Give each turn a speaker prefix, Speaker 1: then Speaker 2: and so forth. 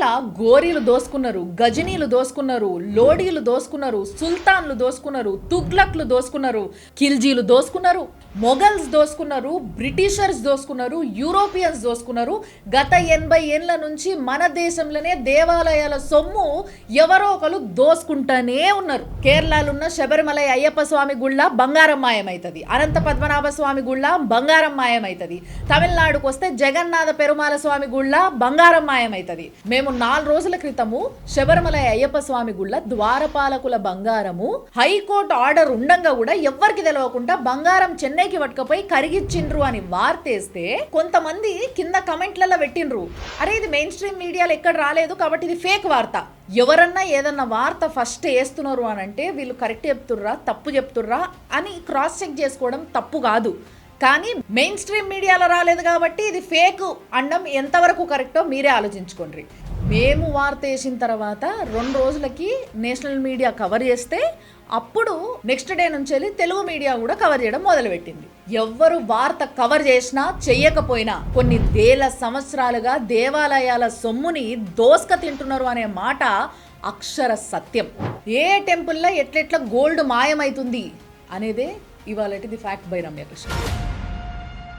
Speaker 1: ఇట్లా గోరీలు దోసుకున్నారు, గజనీలు దోసుకున్నారు, లోడీలు దోసుకున్నారు, సుల్తాన్లు దోసుకున్నారు, తుగ్లక్లు దోసుకున్నారు, ఖిల్జీలు దోసుకున్నారు, Mughals దోసుకున్నారు, Britishers దోసుకున్నారు, Europeans దోసుకున్నారు. గత 80 ఏళ్ల నుంచి మన దేశంలోనే దేవాలయాల సొమ్ము ఎవరో ఒకరు దోసుకుంటానే ఉన్నారు. కేరళలో ఉన్న శబరిమలై అయ్యప్ప స్వామి గుళ్ళ బంగారం మాయమవుతుంది, అనంత పద్మనాభ స్వామి గుళ్ళ బంగారం మాయమవుతుంది, తమిళనాడుకు వస్తే జగన్నాథ పెరుమాల స్వామి గుళ్ళ బంగారం మాయమవుతుంది. మేము 4 రోజుల క్రితము శబరిమలై అయ్యప్ప స్వామి గుళ్ళ ద్వారపాలకుల బంగారము హైకోర్టు ఆర్డర్ ఉండంగా కూడా ఎవ్వరికి తెలియకుండా బంగారం చెన్నైకి పట్టుకపోయి కరిగిచ్చిండ్రు అని వార్తేస్తే కొంతమంది కింద కమెంట్లలో పెట్టిండ్రు, అరే ఇది మెయిన్ స్ట్రీమ్ మీడియాలో ఎక్కడ రాలేదు కాబట్టి ఇది ఫేక్ వార్త. ఎవరన్నా ఏదన్నా వార్త ఫస్ట్ వేస్తున్నారు అని అంటే వీళ్ళు కరెక్ట్ చెప్తుర్రా తప్పు చెప్తుర్రా అని క్రాస్ చెక్ చేసుకోవడం తప్పు కాదు. కానీ మెయిన్ స్ట్రీమ్ మీడియాలో రాలేదు కాబట్టి ఇది ఫేక్ అనడం ఎంతవరకు కరెక్టో మీరే ఆలోచించుకోండి. మేము వార్త వేసిన తర్వాత 2 రోజులకి నేషనల్ మీడియా కవర్ చేస్తే అప్పుడు నెక్స్ట్ డే నుంచి వెళ్ళి తెలుగు మీడియా కూడా కవర్ చేయడం మొదలుపెట్టింది. ఎవ్వరు వార్త కవర్ చేసినా చెయ్యకపోయినా కొన్ని వేల సంవత్సరాలుగా దేవాలయాల సొమ్ముని దోస్క తింటున్నారు అనే మాట అక్షర సత్యం. ఏ టెంపుల్లో ఎట్లెట్లా గోల్డ్ మాయమవుతుంది అనేదే ఇవాళటిది ఫ్యాక్ట్ బై రమ్య కృష్ణ.